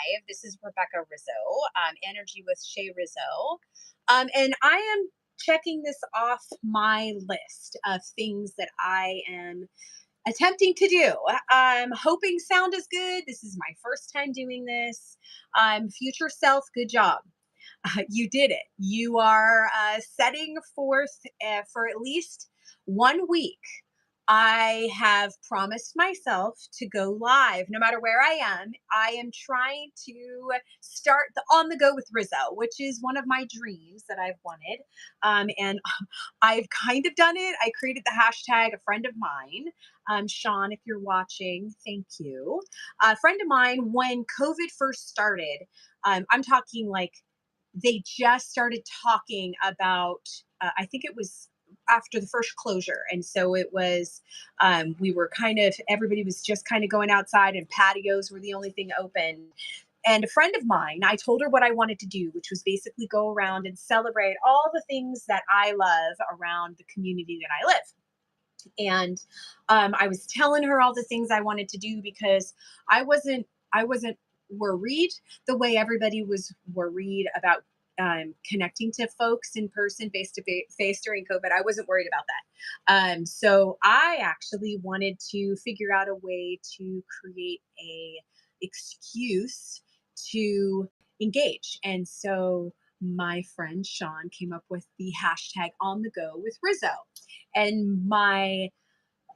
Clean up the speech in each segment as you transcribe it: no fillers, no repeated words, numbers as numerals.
live. This is Rebecca Rizzo, Energy with Shay Rizzo. And I am checking this off my list of things that I am attempting to do. I'm hoping sound is good. This is my first time doing this. Future self, good job. You did it. You are setting forth for at least 1 week. I have promised myself to go live no matter where I am. I am trying to start the on the go with Rizzo, which is one of my dreams that I've wanted. And I've kind of done it. I created the hashtag, a friend of mine, Sean, if you're watching, thank you. A friend of mine, when COVID first started, I'm talking like they just started talking about, I think it was after the first closure. And so it was, we were kind of, everybody was just kind of going outside and patios were the only thing open. And a friend of mine, I told her what I wanted to do, which was basically go around and celebrate all the things that I love around the community that I live. And I was telling her all the things I wanted to do because I wasn't worried the way everybody was worried about connecting to folks in person, face to face during COVID. I wasn't worried about that. So I actually wanted to figure out a way to create a excuse to engage. And so my friend Sean came up with the hashtag on the go with Rizzo. And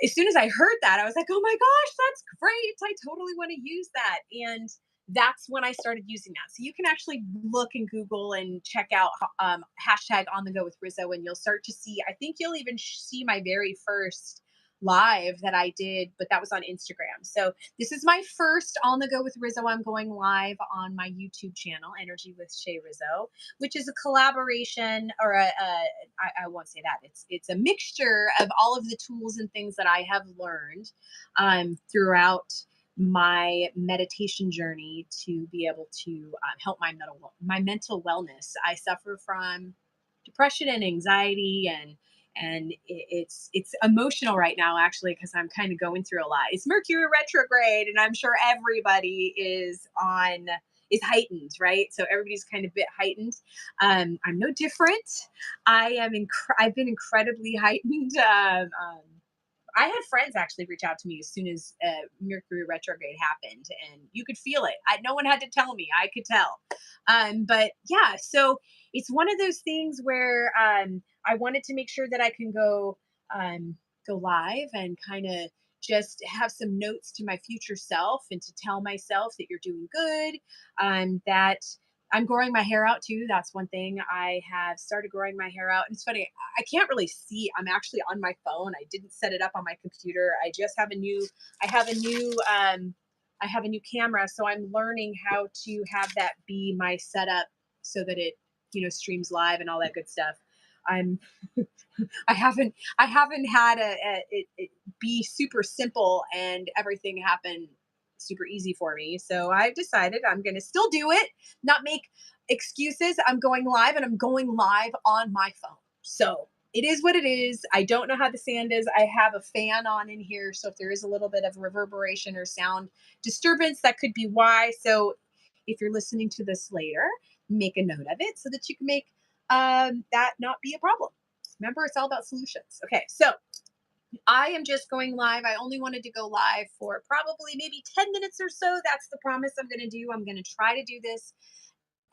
as soon as I heard that, I was like, oh my gosh, that's great. I totally want to use that. And that's when I started using that. So you can actually look in Google and check out hashtag on the go with Rizzo, and you'll start to see, I think you'll even see my very first live that I did, but that was on Instagram. So this is my first on the go with Rizzo. I'm going live on my YouTube channel, Energy with Shay Rizzo, which is a collaboration or I won't say that. It's a mixture of all of the tools and things that I have learned throughout my meditation journey to be able to help my mental wellness. I suffer from depression and anxiety, and it's emotional right now actually because I'm kind of going through a lot. It's Mercury retrograde, and I'm sure everybody is heightened, right? So everybody's kind of a bit heightened. I'm no different. I've been incredibly heightened. I had friends actually reach out to me as soon as Mercury retrograde happened, and you could feel it. No one had to tell me; I could tell. But yeah, so it's one of those things where I wanted to make sure that I can go live and kind of just have some notes to my future self and to tell myself that you're doing good, that I'm growing my hair out too. That's one thing. I have started growing my hair out. And it's funny, I can't really see. I'm actually on my phone. I didn't set it up on my computer. I have a new I have a new camera. So I'm learning how to have that be my setup so that it, streams live and all that good stuff. I'm I haven't had it be super simple and everything happen super easy for me. So I've decided I'm going to still do it, not make excuses. I'm going live, and I'm going live on my phone. So it is what it is. I don't know how the sound is. I have a fan on in here. So if there is a little bit of reverberation or sound disturbance, that could be why. So if you're listening to this later, make a note of it so that you can make that not be a problem. Remember, it's all about solutions. Okay, so I am just going live. I only wanted to go live for probably maybe 10 minutes or so. That's the promise I'm going to do. I'm going to try to do this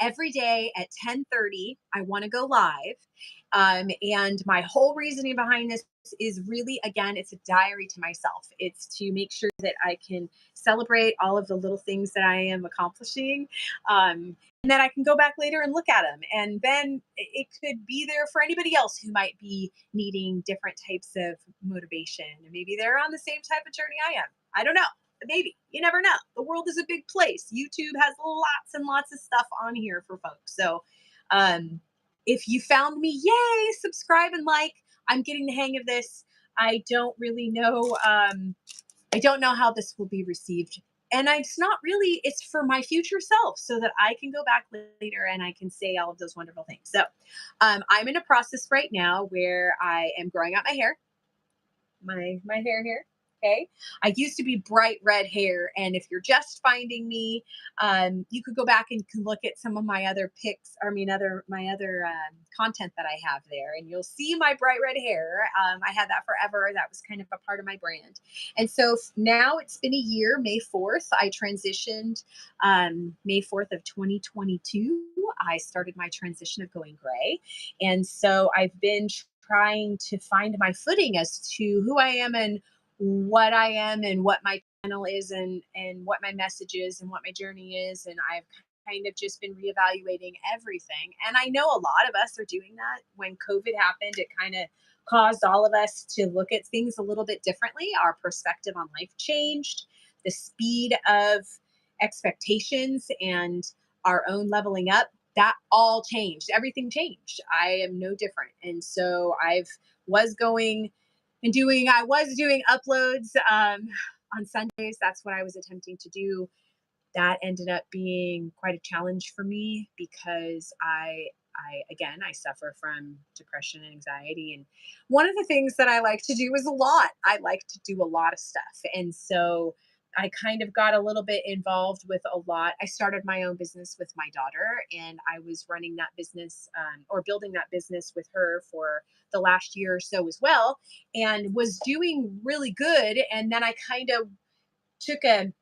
every day at 10:30. I want to go live. And my whole reasoning behind this is really, again, it's a diary to myself. It's to make sure that I can celebrate all of the little things that I am accomplishing. And then I can go back later and look at them. And then it could be there for anybody else who might be needing different types of motivation. And maybe they're on the same type of journey I am. I don't know. Maybe. You never know. The world is a big place. YouTube has lots and lots of stuff on here for folks. So if you found me, yay, subscribe and like. I'm getting the hang of this. I don't really know. I don't know how this will be received. And it's for my future self so that I can go back later and I can say all of those wonderful things. So I'm in a process right now where I am growing out my hair, my hair here. Okay. I used to be bright red hair. And if you're just finding me, you could go back and can look at some of my other pics, my other content that I have there, and you'll see my bright red hair. I had that forever. That was kind of a part of my brand. And so now it's been a year, May 4th, I transitioned, May 4th of 2022. I started my transition of going gray. And so I've been trying to find my footing as to who I am and what I am and what my channel is and what my message is and what my journey is. And I've kind of just been reevaluating everything. And I know a lot of us are doing that. When COVID happened, it kind of caused all of us to look at things a little bit differently. Our perspective on life changed. The speed of expectations and our own leveling up, that all changed. Everything changed. I am no different. And so was going I was doing uploads on Sundays. That's what I was attempting to do. That ended up being quite a challenge for me because I suffer from depression and anxiety. And one of the things that I like to do is a lot. I like to do a lot of stuff. And so I kind of got a little bit involved with a lot. I started my own business with my daughter, and I was running that business or building that business with her for the last year or so as well, and was doing really good. And then I kind of took a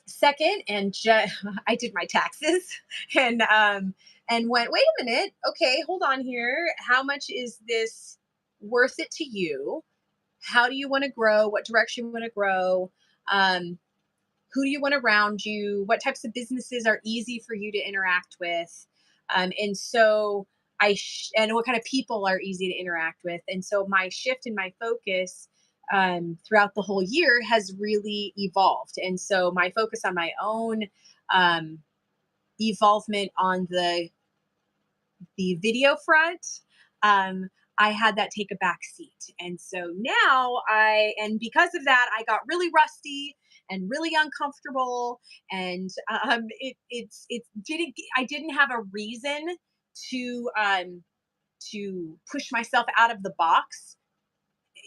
second and I did my taxes and went, wait a minute, okay, hold on here. How much is this worth it to you? How do you want to grow? What direction you want to grow? Um, who do you want around you? What types of businesses are easy for you to interact with? And so and what kind of people are easy to interact with? And so my shift in my focus throughout the whole year has really evolved. And so my focus on my own um, evolvement on the video front, um, I had that take a back seat. And so now and because of that, I got really rusty and really uncomfortable. And I didn't have a reason to push myself out of the box,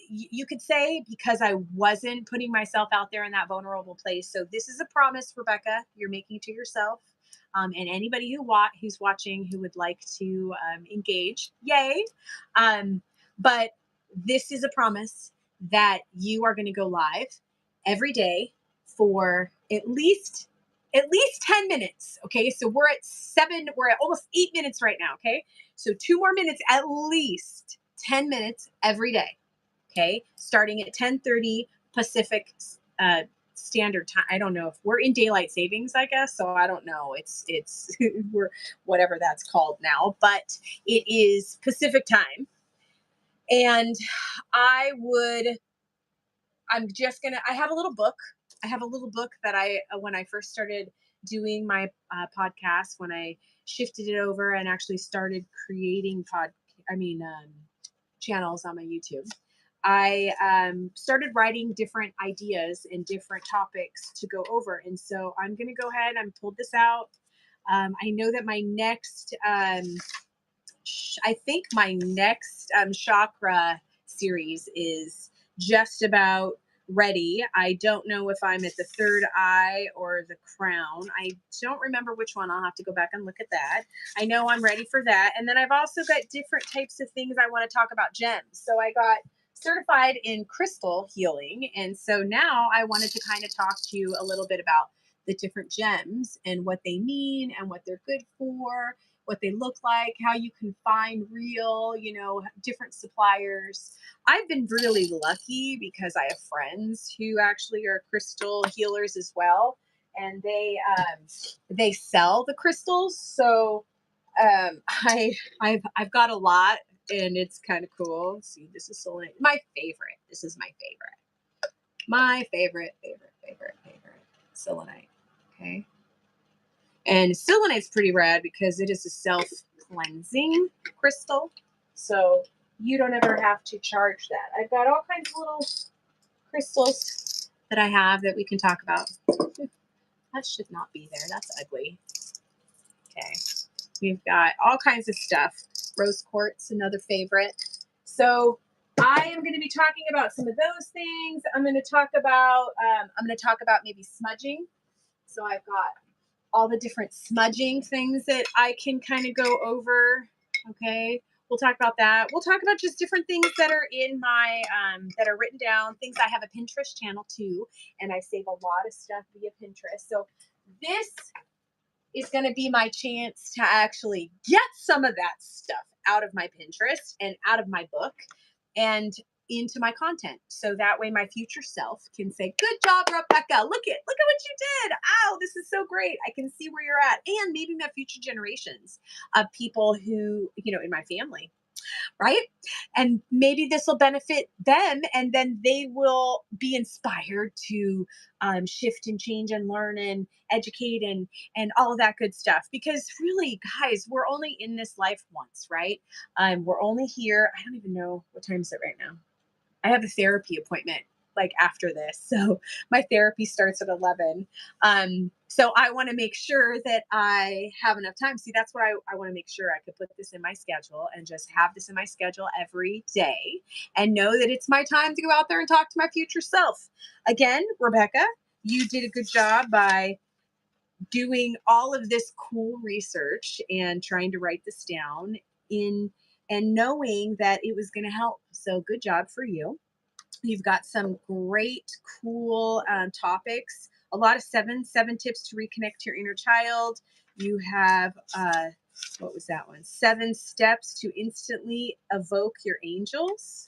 you could say, because I wasn't putting myself out there in that vulnerable place. So this is a promise, Rebecca, you're making to yourself. And anybody who's watching who would like to engage, yay! But this is a promise that you are going to go live every day for at least 10 minutes. Okay, so we're at almost 8 minutes right now. Okay, so 2 more minutes, at least 10 minutes every day. Okay, starting at 10:30 Pacific standard time. I don't know if we're in daylight savings, I guess. So I don't know. It's we're whatever that's called now, but it is Pacific time. And I would I have a little book. I have a little book that when I first started doing my podcast, when I shifted it over and actually started creating channels on my YouTube, I started writing different ideas and different topics to go over. And so I'm going to go ahead and pull this out. I know that my next, I think my next chakra series is just about ready. I don't know if I'm at the third eye or the crown. I don't remember which one. I'll have to go back and look at that. I know I'm ready for that. And then I've also got different types of things I want to talk about. Gems. So I got certified in crystal healing. And so now I wanted to kind of talk to you a little bit about the different gems and what they mean and what they're good for, what they look like, how you can find real, different suppliers. I've been really lucky because I have friends who actually are crystal healers as well, and they sell the crystals. So I've got a lot, and it's kind of cool. Let's see, this is selenite, my favorite. This is my favorite selenite. Okay. And selenite's pretty rad because it is a self-cleansing crystal. So you don't ever have to charge that. I've got all kinds of little crystals that I have that we can talk about. That should not be there. That's ugly. Okay. We've got all kinds of stuff. Rose quartz, another favorite. So I am going to be talking about some of those things. I'm going to talk about maybe smudging. So I've got all the different smudging things that I can kind of go over. Okay. We'll talk about that. We'll talk about just different things that are in my that are written down. Things I have a Pinterest channel too, and I save a lot of stuff via Pinterest. So this is going to be my chance to actually get some of that stuff out of my Pinterest and out of my book and into my content. So that way my future self can say, "Good job, Rebecca. Look at what you did. Ow, this is so great. I can see where you're at." And maybe my future generations of people who, in my family, right? And maybe this will benefit them, and then they will be inspired to shift and change and learn and educate and all of that good stuff. Because really, guys, we're only in this life once, right? We're only here. I don't even know what time is it right now. I have a therapy appointment like after this. So my therapy starts at 11. So I want to make sure that I have enough time. See, that's what I want to make sure I could put this in my schedule and just have this in my schedule every day and know that it's my time to go out there and talk to my future self. Again, Rebecca, you did a good job by doing all of this cool research and trying to write this down in and knowing that it was going to help. So good job for you. You've got some great, cool topics. A lot of seven tips to reconnect to your inner child. You have what was that one? 7 steps to instantly evoke your angels.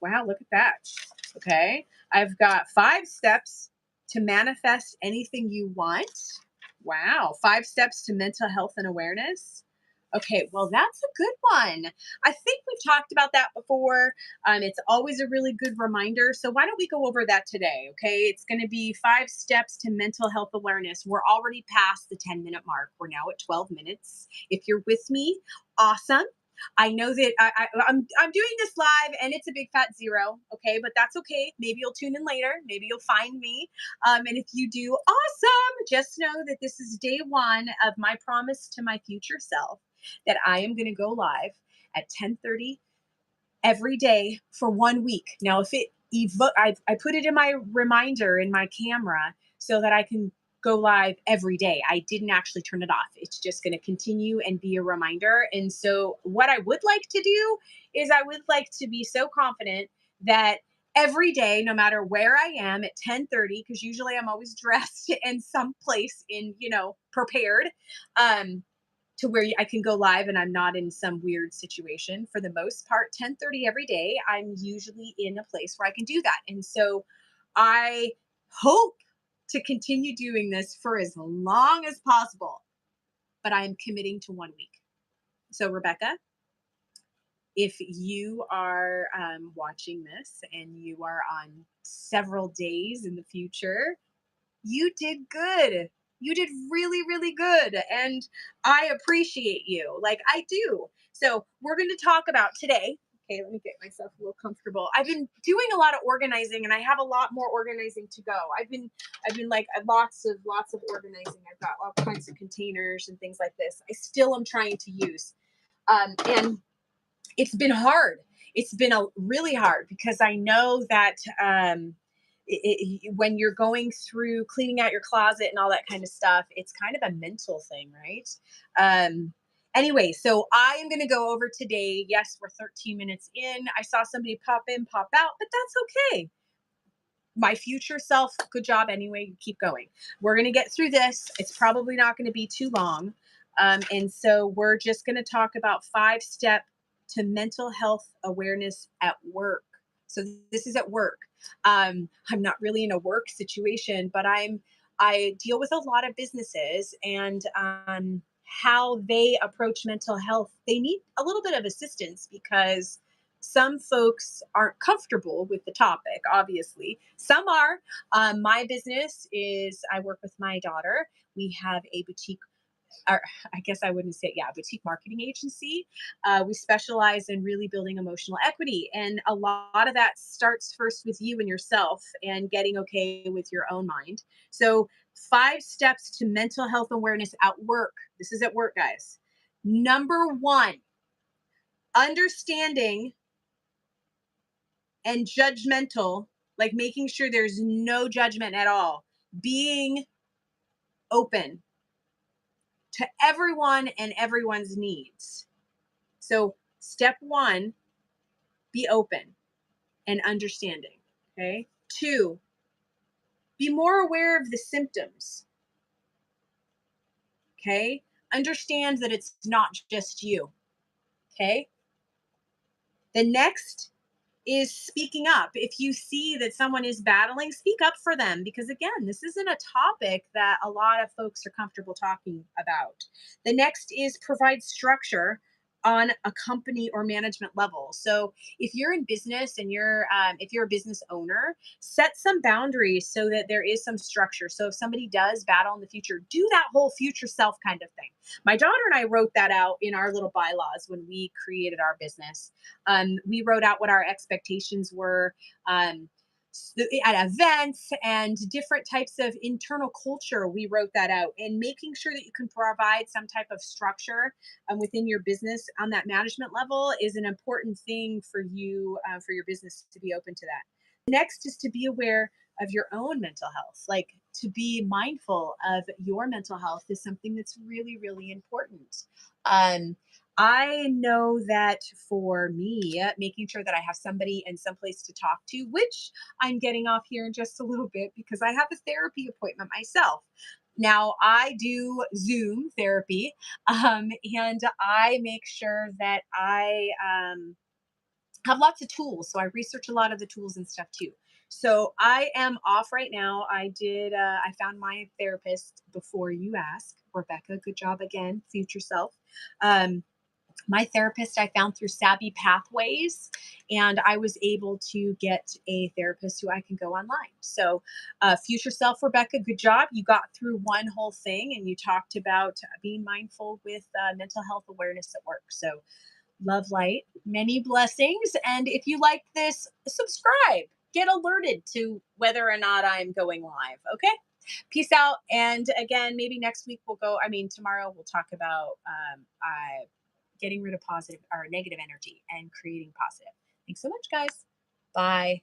Wow, look at that. Okay, I've got 5 steps to manifest anything you want. Wow, 5 steps to mental health and awareness. Okay, well, that's a good one. I think we've talked about that before. It's always a really good reminder. So, why don't we go over that today? Okay, it's going to be 5 steps to mental health awareness. We're already past the 10-minute mark. We're now at 12 minutes. If you're with me, awesome. I know that I'm doing this live and it's a big fat 0. Okay, but that's okay. Maybe you'll tune in later. Maybe you'll find me. And if you do, awesome. Just know that this is day 1 of my promise to my future self that I am going to go live at 10:30 every day for 1 week. Now, if I put it in my reminder in my camera so that I can go live every day. I didn't actually turn it off. It's just going to continue and be a reminder. And so, what I would like to do is I would like to be so confident that every day, no matter where I am at 10:30, because usually I'm always dressed in some place in, prepared. To where I can go live and I'm not in some weird situation. For the most part, 10:30 every day, I'm usually in a place where I can do that. And so I hope to continue doing this for as long as possible, but I'm committing to 1 week. So, Rebecca, if you are watching this and you are on several days in the future, you did good. You did really, really good. And I appreciate you. Like I do. So we're going to talk about today. Okay, let me get myself a little comfortable. I've been doing a lot of organizing and I have a lot more organizing to go. I've been like lots of organizing. I've got all kinds of containers and things like this. I still am trying to use. And it's been hard. It's been really hard because I know that when you're going through cleaning out your closet and all that kind of stuff, it's kind of a mental thing, right? Um, anyway, so I am going to go over today. Yes, we're 13 minutes in. I saw somebody pop in, pop out, but that's okay. My future self, good job anyway. Keep going. We're going to get through this. It's probably not going to be too long. And so we're just going to talk about 5-step to mental health awareness at work. So this is at work. I'm not really in a work situation, but I deal with a lot of businesses and how they approach mental health. They need a little bit of assistance because some folks aren't comfortable with the topic, obviously. Some are. My business is I work with my daughter. We have a boutique, or I guess I wouldn't say, yeah, boutique marketing agency. We specialize in really building emotional equity. And a lot of that starts first with you and yourself and getting okay with your own mind. So, 5 steps to mental health awareness at work. This is at work, guys. Number 1, understanding and judgmental, like making sure there's no judgment at all, being open to everyone and everyone's needs. So, step one, be open and understanding. Okay. Two, be more aware of the symptoms. Okay. Understand that it's not just you. Okay. The next is speaking up. If you see that someone is battling, speak up for them because, again, this isn't a topic that a lot of folks are comfortable talking about. The next is provide structure on a company or management level. So if you're in business and if you're a business owner, set some boundaries so that there is some structure. So if somebody does battle in the future, do that whole future self kind of thing. My daughter and I wrote that out in our little bylaws when we created our business. We wrote out what our expectations were, um, at events and different types of internal culture. We wrote that out, and making sure that you can provide some type of structure within your business on that management level is an important thing for you, for your business to be open to that. Next is to be aware of your own mental health. Like, to be mindful of your mental health is something that's really, really important. Um, I know that for me, making sure that I have somebody and someplace to talk to, which I'm getting off here in just a little bit because I have a therapy appointment myself. Now, I do Zoom therapy, and I make sure that I have lots of tools. So I research a lot of the tools and stuff too. So I am off right now. I found my therapist before you ask. Rebecca, good job again, future self. Um, my therapist I found through Savvy Pathways, and I was able to get a therapist who I can go online. So, future self, Rebecca, good job. You got through one whole thing, and you talked about being mindful with mental health awareness at work. So, love, light, many blessings. And if you like this, subscribe. Get alerted to whether or not I'm going live. Okay. Peace out. And again, maybe next week tomorrow we'll talk about getting rid of positive or negative energy and creating positive. Thanks so much, guys. Bye.